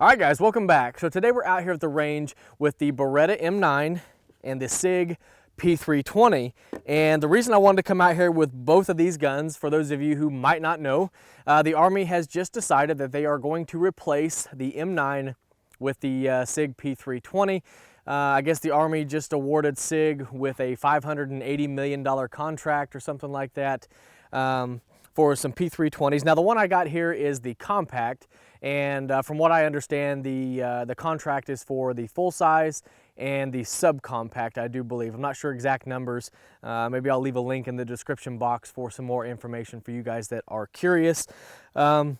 All right, guys, welcome back. So today we're out here at the range with the Beretta M9 and the Sig P320. And the reason I wanted to come out here with both of these guns, for those of you who might not know, the Army has just decided that they are going to replace the M9 with the Sig P320. I guess the Army just awarded Sig with a $580 million contract or something like that for some P320s. Now the one I got here is the compact, and from what I understand, the contract is for the full size and the subcompact, I do believe. I'm not sure exact numbers. Maybe I'll leave a link in the description box for some more information for you guys that are curious. But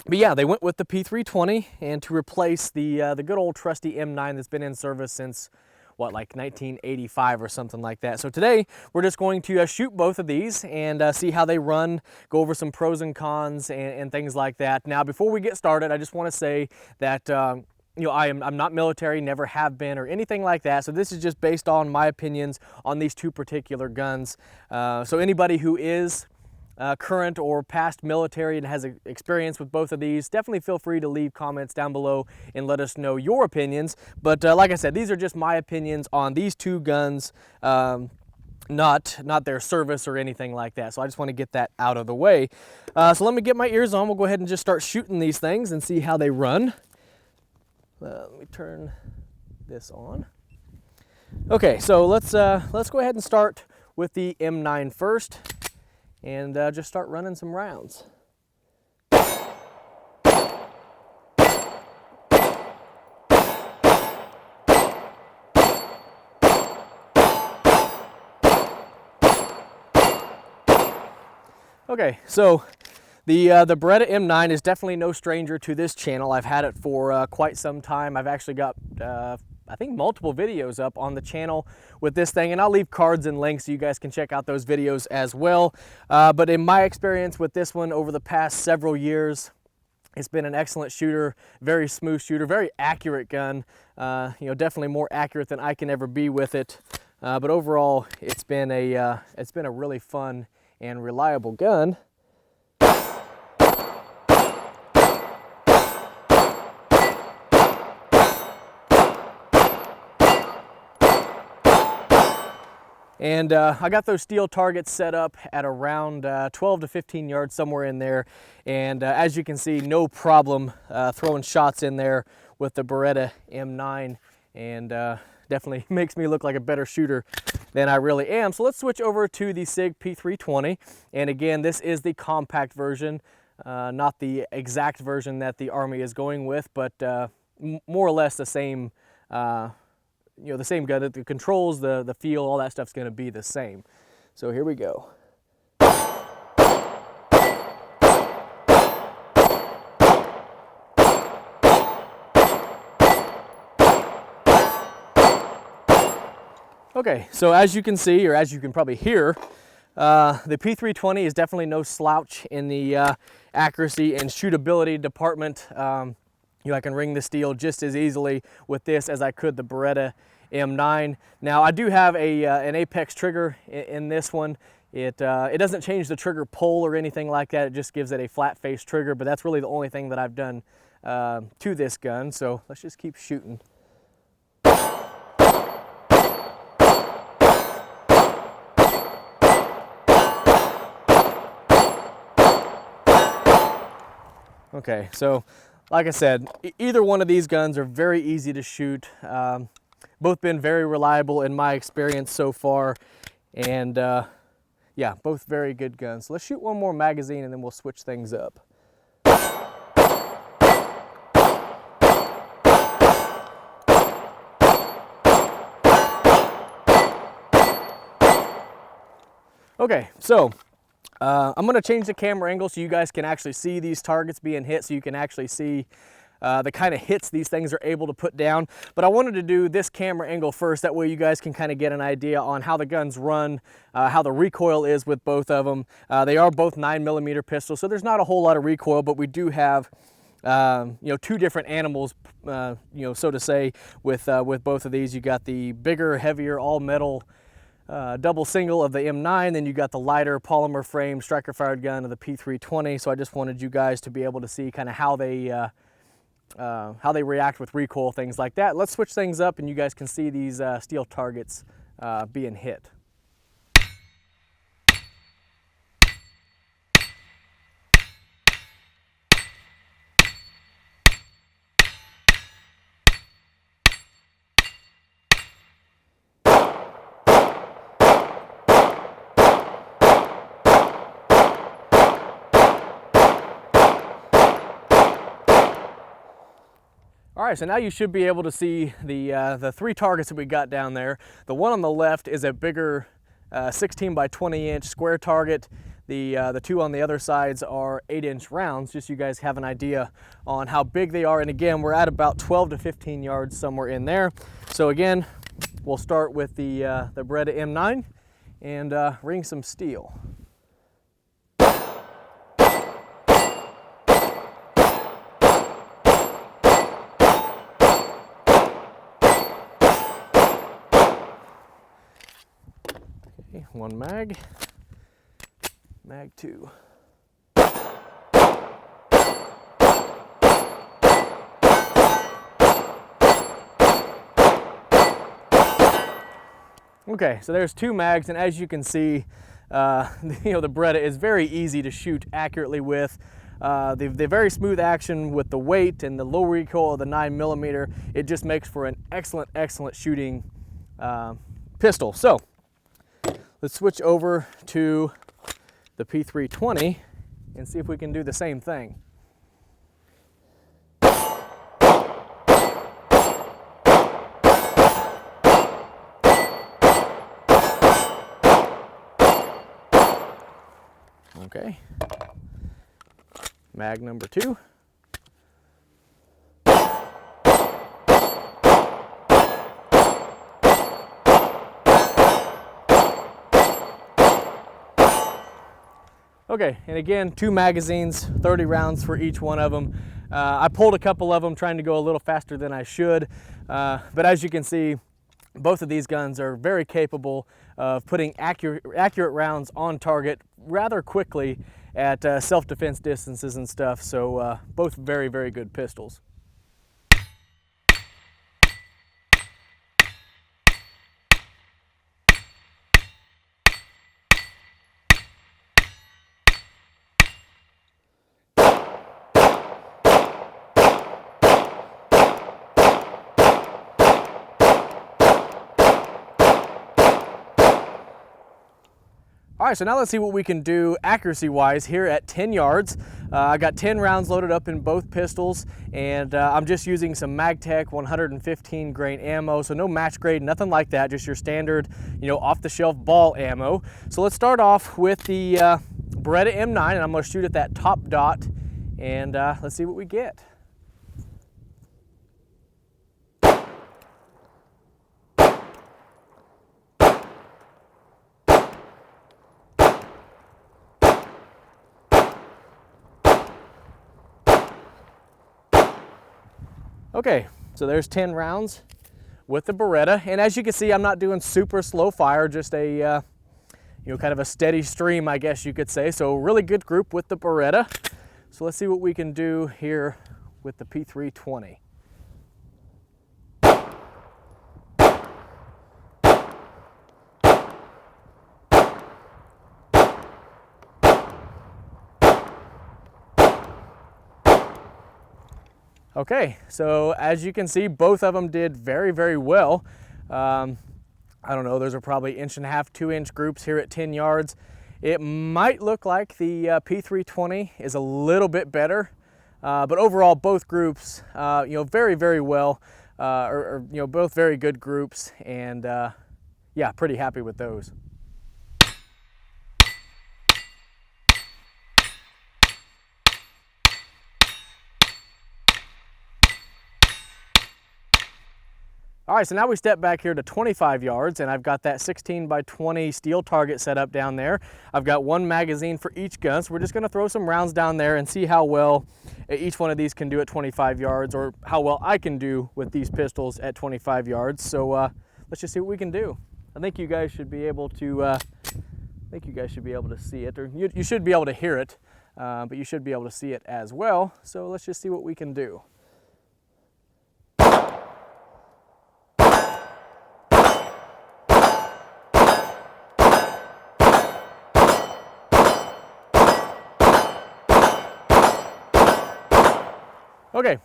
yeah, they went with the P320 and to replace the good old trusty M9 that's been in service since, what, like 1985 or something like that. So today we're just going to shoot both of these and see how they run, go over some pros and cons and things like that. Now, before we get started, I just want to say that you know, I'm not military, never have been or anything like that. So this is just based on my opinions on these two particular guns. So anybody who is current or past military and has experience with both of these, definitely feel free to leave comments down below and let us know your opinions. But like I said, these are just my opinions on these two guns, not their service or anything like that. So I just want to get that out of the way. So let me get my ears on. We'll go ahead and just start shooting these things and see how they run. Let me turn this on. Okay, so let's go ahead and start with the M9 first. And just start running some rounds. Okay, so the Beretta M9 is definitely no stranger to this channel. I've had it for quite some time. I've actually got I think multiple videos up on the channel with this thing, and I'll leave cards and links so you guys can check out those videos as well. But in my experience with this one over the past several years, it's been an excellent shooter, very smooth shooter, very accurate gun. You know, definitely more accurate than I can ever be with it. But overall, it's been a really fun and reliable gun. And I got those steel targets set up at around 12 to 15 yards, somewhere in there. And as you can see, no problem throwing shots in there with the Beretta M9. And definitely makes me look like a better shooter than I really am. So let's switch over to the Sig P320. And again, this is the compact version, not the exact version that the Army is going with, but more or less the same you know, the same gun. The controls, the feel, all that stuff's going to be the same. So here we go. Okay, so as you can see, or as you can probably hear, the P320 is definitely no slouch in the accuracy and shootability department. You know, I can ring the steel just as easily with this as I could the Beretta M9. Now, I do have an Apex trigger in this one. It doesn't change the trigger pull or anything like that. It just gives it a flat face trigger, but that's really the only thing that I've done to this gun. So let's just keep shooting. Okay, so like I said, either one of these guns are very easy to shoot. Both been very reliable in my experience so far. And yeah, both very good guns. So let's shoot one more magazine and then we'll switch things up. Okay, so I'm going to change the camera angle so you guys can actually see these targets being hit, so you can actually see the kind of hits these things are able to put down. But I wanted to do this camera angle first, that way you guys can kind of get an idea on how the guns run, how the recoil is with both of them. They are both 9mm pistols, so there's not a whole lot of recoil, but we do have you know, two different animals, you know, so to say, with both of these. You got the bigger, heavier, all metal double single of the M9, then you got the lighter polymer frame striker fired gun of the P320. So I just wanted you guys to be able to see kind of how they how they react with recoil, things like that. Let's switch things up and you guys can see these steel targets being hit. All right, so now you should be able to see the three targets that we got down there. The one on the left is a bigger 16 by 20 inch square target. The two on the other sides are 8-inch rounds, just so you guys have an idea on how big they are. And again, we're at about 12 to 15 yards, somewhere in there. So again, we'll start with the Beretta M9 and ring some steel. One mag, mag 2. Okay, so there's 2 mags, and as you can see, the Beretta is very easy to shoot accurately with. The very smooth action with the weight and the low recoil of the 9mm, it just makes for an excellent shooting pistol. So let's switch over to the P320 and see if we can do the same thing. Okay, mag number 2. Okay, and again, 2 magazines, 30 rounds for each one of them. I pulled a couple of them trying to go a little faster than I should, but as you can see, both of these guns are very capable of putting accurate rounds on target rather quickly at self-defense distances and stuff, so both very good pistols. All right, so now let's see what we can do accuracy-wise here at 10 yards. I got 10 rounds loaded up in both pistols, and I'm just using some MagTech 115 grain ammo, so no match grade, nothing like that, just your standard, off-the-shelf ball ammo. So let's start off with the Beretta M9, and I'm gonna shoot at that top dot, and let's see what we get. Okay, so there's 10 rounds with the Beretta, and as you can see, I'm not doing super slow fire, just a kind of a steady stream, I guess you could say. So really good group with the Beretta. So let's see what we can do here with the P320. Okay, so as you can see, both of them did very well. I don't know, those are probably 1.5 to 2-inch groups here at 10 yards. It might look like the P320 is a little bit better, but overall both groups, very well, both very good groups, and yeah, pretty happy with those. All right, so now we step back here to 25 yards, and I've got that 16 by 20 steel target set up down there. I've got 1 magazine for each gun, so we're just gonna throw some rounds down there and see how well each one of these can do at 25 yards, or how well I can do with these pistols at 25 yards. So let's just see what we can do. I think you guys should be able to see it, or you should be able to hear it, but you should be able to see it as well. So let's just see what we can do. Okay,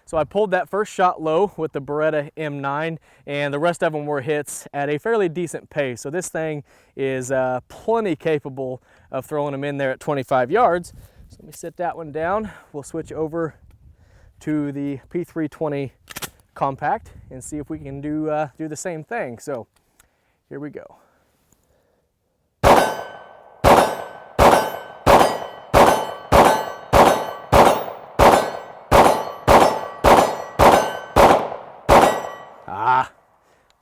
so I pulled that first shot low with the Beretta M9, and the rest of them were hits at a fairly decent pace. So this thing is plenty capable of throwing them in there at 25 yards. So let me sit that one down. We'll switch over to the P320 compact and see if we can do the same thing. So here we go.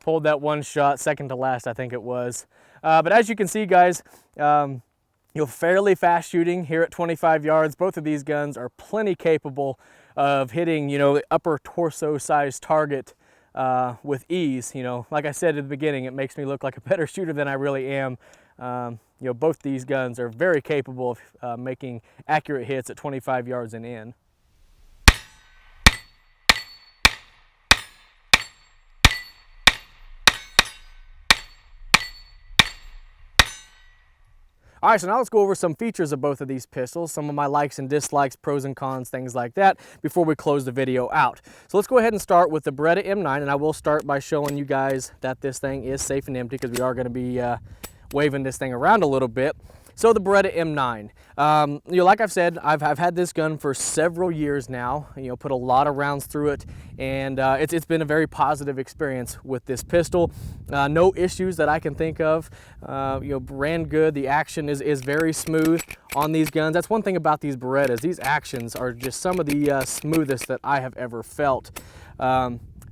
Pulled that one shot, second to last, I think it was. But as you can see, guys, fairly fast shooting here at 25 yards. Both of these guns are plenty capable of hitting, the upper torso size target with ease. Like I said at the beginning, it makes me look like a better shooter than I really am. Both these guns are very capable of making accurate hits at 25 yards and in. All right, so now let's go over some features of both of these pistols, some of my likes and dislikes, pros and cons, things like that, before we close the video out. So let's go ahead and start with the Beretta M9, and I will start by showing you guys that this thing is safe and empty, because we are going to be waving this thing around a little bit. So the Beretta M9, like I've said, I've had this gun for several years now, put a lot of rounds through it, and it's been a very positive experience with this pistol. No issues that I can think of. Ran good. The action is very smooth on these guns. That's one thing about these Berettas. These actions are just some of the smoothest that I have ever felt.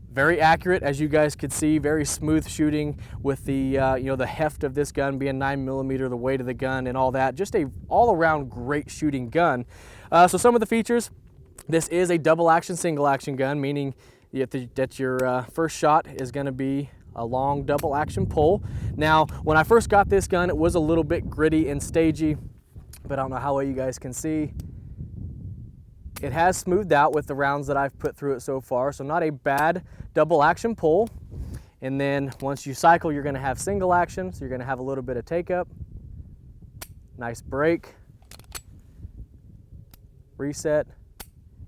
Very accurate, as you guys could see, very smooth shooting with the the heft of this gun being 9mm, the weight of the gun and all that. Just a all-around great shooting gun. So some of the features: this is a double action, single action gun, meaning that your first shot is going to be a long double action pull. Now, when I first got this gun, it was a little bit gritty and stagey, but I don't know how well you guys can see. It has smoothed out with the rounds that I've put through it so far, so not a bad double action pull. And then once you cycle, you're going to have single action, so you're going to have a little bit of take up, nice break, reset,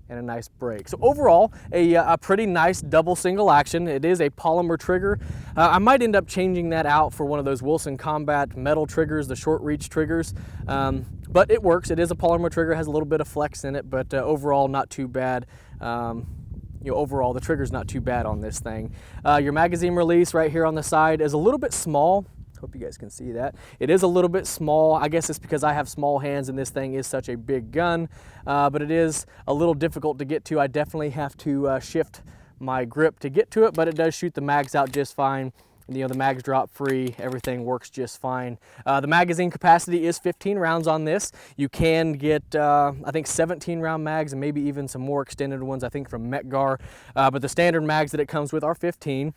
and a nice break. So overall, a pretty nice double single action. It is a polymer trigger. I might end up changing that out for one of those Wilson Combat metal triggers, the short reach triggers. But it works. It is a polymer trigger, has a little bit of flex in it, but overall not too bad. Overall the trigger's not too bad on this thing. Your magazine release right here on the side is a little bit small. Hope you guys can see that. It is a little bit small. I guess it's because I have small hands and this thing is such a big gun, but it is a little difficult to get to. I definitely have to shift my grip to get to it, but it does shoot the mags out just fine. The mags drop free, everything works just fine. The magazine capacity is 15 rounds on this. You can get, I think, 17 round mags and maybe even some more extended ones, I think from Metgar, but the standard mags that it comes with are 15.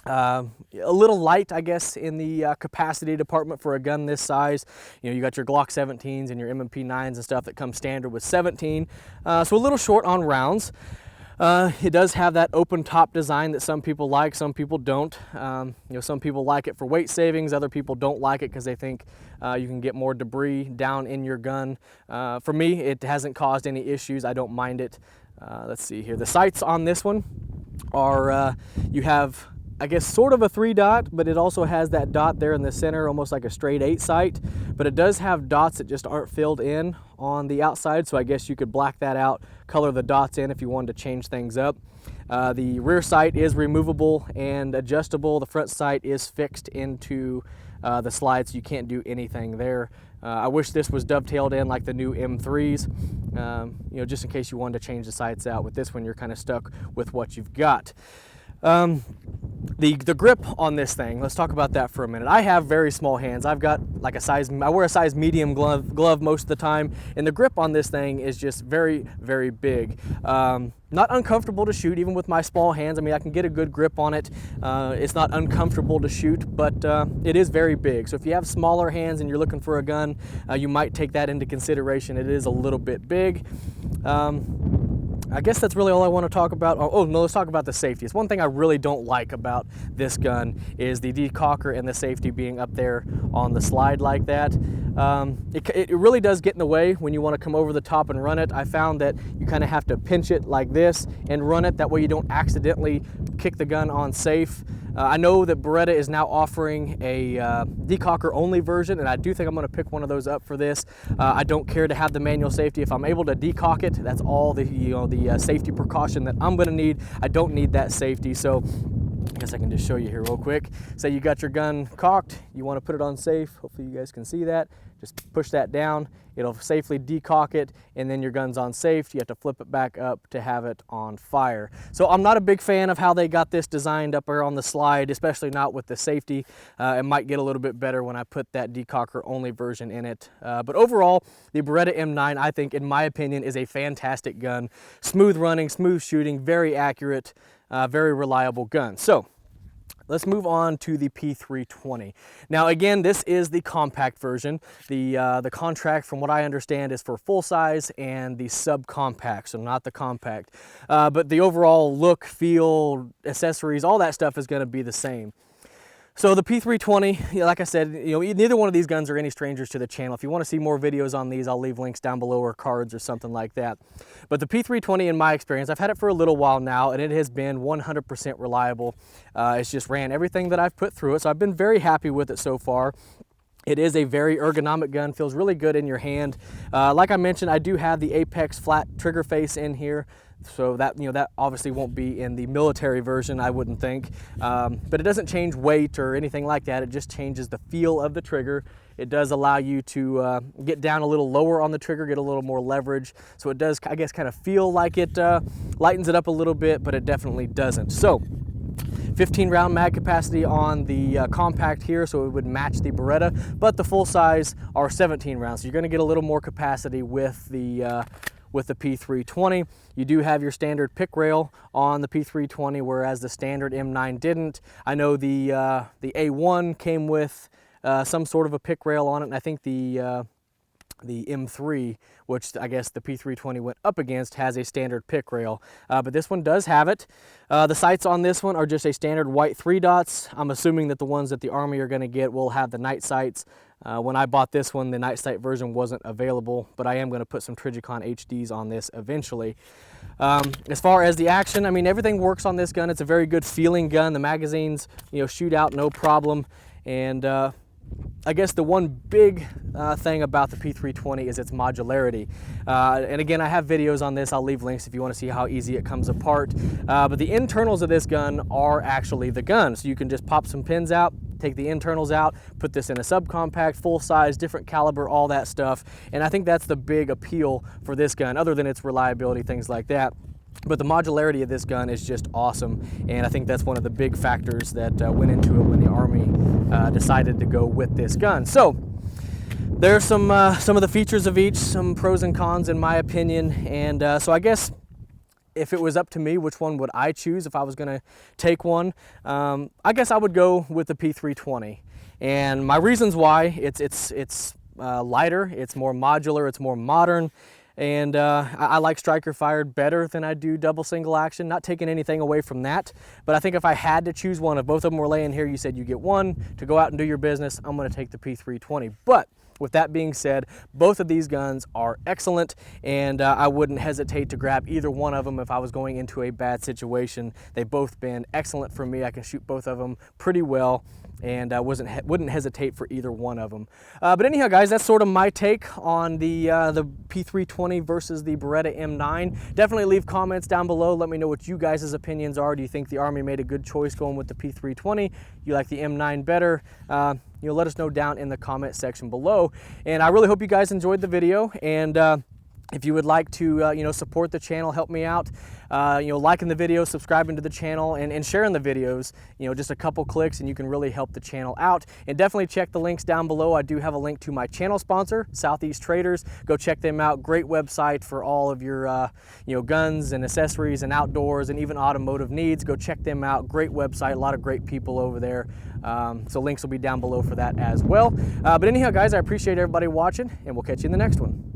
A little light, I guess, in the capacity department for a gun this size. You got your Glock 17s and your M&P 9s and stuff that come standard with 17, so a little short on rounds. It does have that open top design that some people like, some people don't. Some people like it for weight savings, other people don't like it because they think you can get more debris down in your gun. For me, it hasn't caused any issues. I don't mind it. Let's see here. The sights on this one are, you have, I guess, sort of a 3-dot, but it also has that dot there in the center, almost like a straight 8 sight, but it does have dots that just aren't filled in on the outside, so I guess you could black that out, color the dots in if you wanted to change things up. The rear sight is removable and adjustable. The front sight is fixed into the slide, so you can't do anything there. I wish this was dovetailed in like the new M3s, just in case you wanted to change the sights out. With this one, you're kind of stuck with what you've got. The grip on this thing, let's talk about that for a minute. I have very small hands. I've got like I wear a size medium glove most of the time, and the grip on this thing is just very, very big. Not uncomfortable to shoot, even with my small hands. I mean, I can get a good grip on it. It's not uncomfortable to shoot, but it is very big. So if you have smaller hands and you're looking for a gun, you might take that into consideration. It is a little bit big. I guess that's really all I want to talk about. Oh no, let's talk about the safety. It's one thing I really don't like about this gun is the decocker and the safety being up there on the slide like that. It really does get in the way when you want to come over the top and run it. I found that you kind of have to pinch it like this and run it. That way you don't accidentally kick the gun on safe. I know that Beretta is now offering a decocker only version, and I do think I'm going to pick one of those up for this. I don't care to have the manual safety. If I'm able to decock it, that's all the safety precaution that I'm going to need. I don't need that safety, so I guess I can just show you here real quick. Say you got your gun cocked, you want to put it on safe. Hopefully you guys can see that. Just push that down. It'll safely decock it, and then your gun's on safe. You have to flip it back up to have it on fire. So I'm not a big fan of how they got this designed up there on the slide, especially not with the safety. It might get a little bit better when I put that decocker only version in it. But overall, the Beretta M9, I think, in my opinion, is a fantastic gun. Smooth running, smooth shooting, very accurate, very reliable gun. So let's move on to the P320. Now again, this is the compact version. The contract, from what I understand, is for full size and the subcompact, so not the compact. But the overall look, feel, accessories, all that stuff is going to be the same. So the P320, like I said, neither one of these guns are any strangers to the channel. If you want to see more videos on these, I'll leave links down below or cards or something like that. But the P320, in my experience, I've had it for a little while now, and it has been 100% reliable. It's just ran everything that I've put through it, so I've been very happy with it so far. It is a very ergonomic gun, feels really good in your hand. Like I mentioned, I do have the Apex flat trigger face in here. So that, that obviously won't be in the military version, I wouldn't think. But it doesn't change weight or anything like that. It just changes the feel of the trigger. It does allow you to get down a little lower on the trigger, get a little more leverage. So it does, I guess, kind of feel like it lightens it up a little bit, but it definitely doesn't. So 15 round mag capacity on the compact here, so it would match the Beretta, but the full size are 17 rounds. So you're gonna get a little more capacity with the P320. You do have your standard pick rail on the P320, whereas the standard M9 didn't. I know the A1 came with some sort of a pick rail on it, and I think the M3, which I guess the P320 went up against, has a standard pick rail, but this one does have it. The sights on this one are just a standard white 3 dots. I'm assuming that the ones that the Army are going to get will have the night sights. When I bought this one, the night sight version wasn't available, but I am going to put some Trijicon HDs on this eventually. As far as the action, I mean, everything works on this gun. It's a very good feeling gun. The magazines, shoot out no problem. And I guess the one big thing about the P320 is its modularity. And again, I have videos on this. I'll leave links if you want to see how easy it comes apart. But the internals of this gun are actually the gun. So you can just pop some pins out, take the internals out, put this in a subcompact, full size, different caliber, all that stuff. And I think that's the big appeal for this gun, other than its reliability, things like that. But the modularity of this gun is just awesome, and I think that's one of the big factors that went into it when the Army decided to go with this gun. So there's some of the features of each, some pros and cons in my opinion, and so I guess if it was up to me, which one would I choose if I was going to take one? I guess I would go with the P320, and my reasons why: it's lighter, it's more modular, it's more modern. And I like striker fired better than I do double single action, not taking anything away from that. But I think if I had to choose one, if both of them were laying here, you said you get one to go out and do your business, I'm going to take the P320. But with that being said, both of these guns are excellent, and I wouldn't hesitate to grab either one of them if I was going into a bad situation. They've both been excellent for me. I can shoot both of them pretty well, and I wouldn't hesitate for either one of them. But anyhow, guys, that's sort of my take on the P320 versus the Beretta M9. Definitely leave comments down below. Let me know what you guys' opinions are. Do you think the Army made a good choice going with the P320? You like the M9 better? Let us know down in the comment section below. And I really hope you guys enjoyed the video. And if you would like to, support the channel, help me out, liking the video, subscribing to the channel, and sharing the videos, just a couple clicks and you can really help the channel out. And definitely check the links down below. I do have a link to my channel sponsor, Southeast Traders. Go check them out. Great website for all of your, guns and accessories and outdoors and even automotive needs. Go check them out. Great website, a lot of great people over there. So links will be down below for that as well. But anyhow, guys, I appreciate everybody watching, and we'll catch you in the next one.